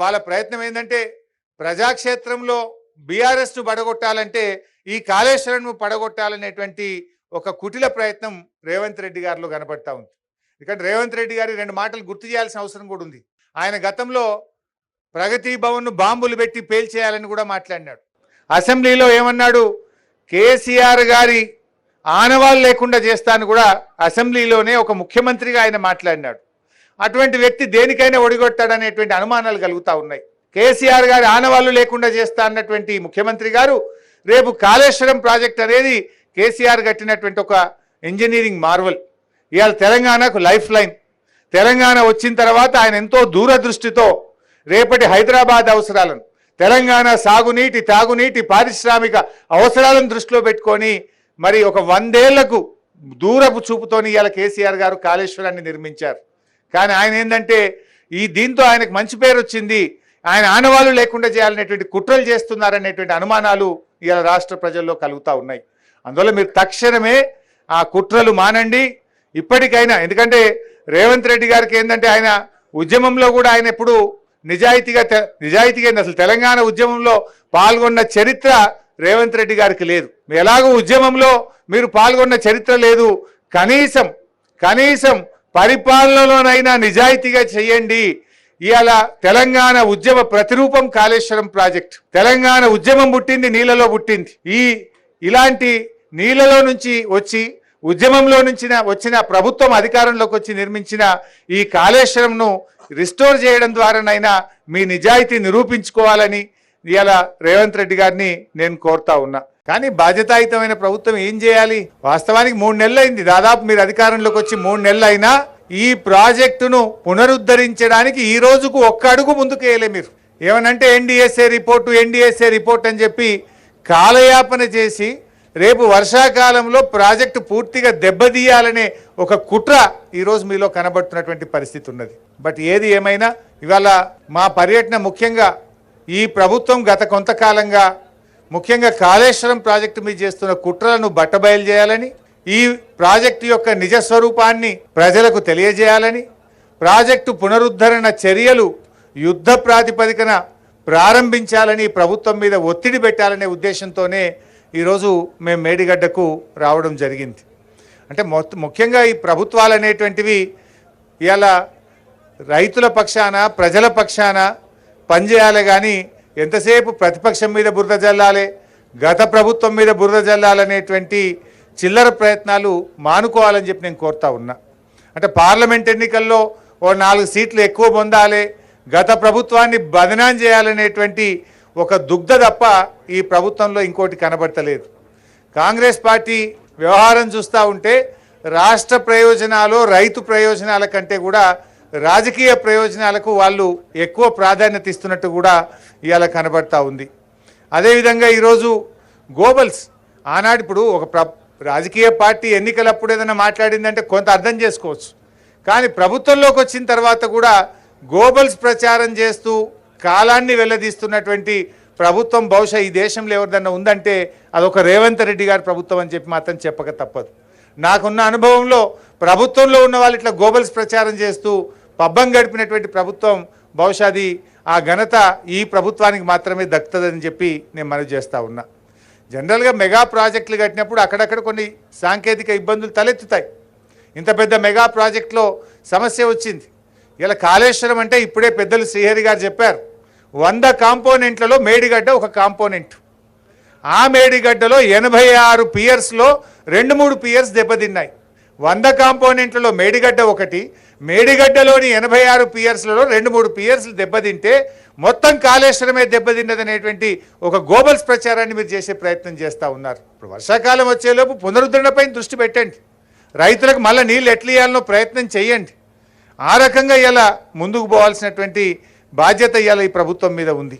వాళ్ళ ప్రయత్నం ఏంటంటే ప్రజాక్షేత్రంలో బీఆర్ఎస్ ను పడగొట్టాలంటే ఈ కాళేశ్వరంను పడగొట్టాలనేటువంటి ఒక కుటిల ప్రయత్నం రేవంత్ రెడ్డి గారిలో కనబడతా ఉంది. ఎందుకంటే రేవంత్ రెడ్డి గారి రెండు మాటలు గుర్తు చేయాల్సిన అవసరం కూడా ఉంది. ఆయన గతంలో ప్రగతి భవన్ను బాంబులు పెట్టి పేల్చేయాలని కూడా మాట్లాడినాడు. అసెంబ్లీలో ఏమన్నాడు, కేసీఆర్ గారి ఆనవాళ్ళు లేకుండా చేస్తాను కూడా అసెంబ్లీలోనే ఒక ముఖ్యమంత్రిగా ఆయన మాట్లాడినాడు. అటువంటి వ్యక్తి దేనికైనా ఒడిగొట్టాడనేటువంటి అనుమానాలు కలుగుతూ ఉన్నాయి. కేసీఆర్ గారి ఆనవాళ్ళు లేకుండా చేస్తా అన్నటువంటి ముఖ్యమంత్రి గారు రేపు కాళేశ్వరం ప్రాజెక్ట్ అనేది కేసీఆర్ కట్టినటువంటి ఒక ఇంజనీరింగ్ మార్వల్. ఇవాళ తెలంగాణకు లైఫ్ లైన్. తెలంగాణ వచ్చిన తర్వాత ఆయన ఎంతో దూరదృష్టితో రేపటి హైదరాబాద్ అవసరాలను, తెలంగాణ సాగునీటి, తాగునీటి, పారిశ్రామిక అవసరాలను దృష్టిలో పెట్టుకొని మరి ఒక 100 ఏళ్లకు దూరపు చూపుతోని ఇవాళ కేసీఆర్ గారు కాళేశ్వరాన్ని నిర్మించారు. కానీ ఆయన ఏంటంటే దీంతో ఆయనకు మంచి పేరు వచ్చింది, ఆయన ఆనవాళ్ళు లేకుండా చేయాలనేటువంటి కుట్రలు చేస్తున్నారనేటువంటి అనుమానాలు ఇవాళ రాష్ట్ర ప్రజల్లో కలుగుతూ ఉన్నాయి. అందువల్ల మీరు తక్షణమే ఆ కుట్రలు మానండి ఇప్పటికైనా. ఎందుకంటే రేవంత్ రెడ్డి గారికి ఏంటంటే ఆయన ఉద్యమంలో కూడా ఆయన ఎప్పుడు నిజాయితీగా అసలు తెలంగాణ ఉద్యమంలో పాల్గొన్న చరిత్ర రేవంత్ రెడ్డి గారికి లేదు. ఎలాగో ఉద్యమంలో మీరు పాల్గొన్న చరిత్ర లేదు, కనీసం పరిపాలనలోనైనా నిజాయితీగా చేయండి. ఇవాళ తెలంగాణ ఉద్యమ ప్రతిరూపం కాళేశ్వరం ప్రాజెక్ట్. తెలంగాణ ఉద్యమం పుట్టింది నీళ్ళలో పుట్టింది. ఇలాంటి నీళ్ళలో నుంచి వచ్చి ఉద్యమంలో నుంచి వచ్చిన ప్రభుత్వం అధికారంలోకి వచ్చి నిర్మించిన ఈ కాళేశ్వరంను రిస్టోర్ చేయడం ద్వారానైనా మీ నిజాయితీ నిరూపించుకోవాలని ఇవాళ రేవంత్ రెడ్డి గారిని నేను కోరుతా ఉన్నా. కానీ బాధ్యతాయుతమైన ప్రభుత్వం ఏం చేయాలి? వాస్తవానికి 3 నెలలు అయింది, దాదాపు మీరు అధికారంలోకి వచ్చి 3 నెలలు అయినా ఈ ప్రాజెక్టును పునరుద్ధరించడానికి ఈ రోజుకు ఒక్క అడుగు ముందుకు వేయలే. మీరు ఏమనంటే ఎన్డీఎస్ఏ రిపోర్ట్ అని చెప్పి కాలయాపన చేసి రేపు వర్షాకాలంలో ప్రాజెక్టు పూర్తిగా దెబ్బతీయాలనే ఒక కుట్ర ఈరోజు మీలో కనబడుతున్నటువంటి పరిస్థితి ఉన్నది. బట్ ఏది ఏమైనా ఇవాళ మా పర్యటన ముఖ్యంగా ఈ ప్రభుత్వం గత కొంతకాలంగా ముఖ్యంగా కాళేశ్వరం ప్రాజెక్టు మీద చేస్తున్న కుట్రలను బట్టబయలు చేయాలని, ఈ ప్రాజెక్టు యొక్క నిజ స్వరూపాన్ని ప్రజలకు తెలియజేయాలని, ప్రాజెక్టు పునరుద్ధరణ చర్యలు యుద్ధ ప్రాతిపదికన ప్రారంభించాలని ప్రభుత్వం మీద ఒత్తిడి పెట్టాలనే ఉద్దేశంతోనే ఈరోజు మేము మేడిగడ్డకు రావడం జరిగింది. అంటే ముఖ్యంగా ఈ ప్రభుత్వాలు అనేటువంటివి ఇవాళ రైతుల పక్షాన, ప్రజల పక్షాన పనిచేయాలి. కానీ ఎంతసేపు ప్రతిపక్షం మీద బురద జల్లాలి, గత ప్రభుత్వం మీద బురద జల్లాలనేటువంటి చిల్లర ప్రయత్నాలు మానుకోవాలని చెప్పి నేను కోరుతా ఉన్నా. అంటే పార్లమెంట్ ఎన్నికల్లో 4 సీట్లు ఎక్కువ పొందాలి, గత ప్రభుత్వాన్ని బదనాం చేయాలనేటువంటి ఒక దుగ్ధ తప్ప ఈ ప్రభుత్వంలో ఇంకోటి కనబడతలేదు. కాంగ్రెస్ పార్టీ వ్యవహారం చూస్తూ ఉంటే రాష్ట్ర ప్రయోజనాలు, రైతు ప్రయోజనాల కంటే కూడా రాజకీయ ప్రయోజనాలకు వాళ్ళు ఎక్కువ ప్రాధాన్యత ఇస్తున్నట్టు కూడా ఇవాళ కనబడతా ఉంది. అదేవిధంగా ఈరోజు గోబల్స్ ఆనాడు ఇప్పుడు ఒక రాజకీయ పార్టీ ఎన్నికలప్పుడు ఏదైనా మాట్లాడిందంటే కొంత అర్థం చేసుకోవచ్చు. కానీ ప్రభుత్వంలోకి వచ్చిన తర్వాత కూడా గోబల్స్ ప్రచారం చేస్తూ కాలాన్ని వెళ్ళదీస్తున్నటువంటి ప్రభుత్వం బహుశా ఈ దేశంలో ఎవరిదన్నా ఉందంటే అదొక రేవంత్ రెడ్డి గారి ప్రభుత్వం అని చెప్పి మాత్రం చెప్పక తప్పదు. నాకున్న అనుభవంలో ప్రభుత్వంలో ఉన్న వాళ్ళు ఇట్లా గోబల్స్ ప్రచారం చేస్తూ పబ్బం గడిపినటువంటి ప్రభుత్వం బహుశా ఆ ఘనత ఈ ప్రభుత్వానికి మాత్రమే దక్కుతుందని చెప్పి నేను మనవి చేస్తూ ఉన్నా. జనరల్గా మెగా ప్రాజెక్టులు కట్టినప్పుడు అక్కడక్కడ కొన్ని సాంకేతిక ఇబ్బందులు తలెత్తుతాయి. ఇంత పెద్ద మెగా ప్రాజెక్టులో సమస్య వచ్చింది. ఇలా కాళేశ్వరం అంటే ఇప్పుడే పెద్దలు శ్రీహరి గారు చెప్పారు, 100 కాంపోనెంట్లలో మేడిగడ్డ ఒక కాంపోనెంట్. ఆ మేడిగడ్డలో 86 పియర్స్లో 2-3 పియర్స్ దెబ్బతిన్నాయి. 100 కాంపోనెంట్లలో మేడిగడ్డ ఒకటి, మేడిగడ్డలోని 86 పియర్స్లలో 2-3 పియర్స్లు దెబ్బతింటే మొత్తం కాళేశ్వరమే దెబ్బతిన్నదనేటువంటి ఒక గోబల్స్ ప్రచారాన్ని మీరు చేసే ప్రయత్నం చేస్తూ ఉన్నారు. ఇప్పుడు వర్షాకాలం వచ్చేలోపు పునరుద్ధరణపై దృష్టి పెట్టండి, రైతులకు మళ్ళీ నీళ్ళు ఎట్లా ఇవ్వాలనో ప్రయత్నం చేయండి. ఆ రకంగా ఇలా ముందుకు పోవాల్సినటువంటి బాధ్యత ఇవాళ ఈ ప్రభుత్వం మీద ఉంది.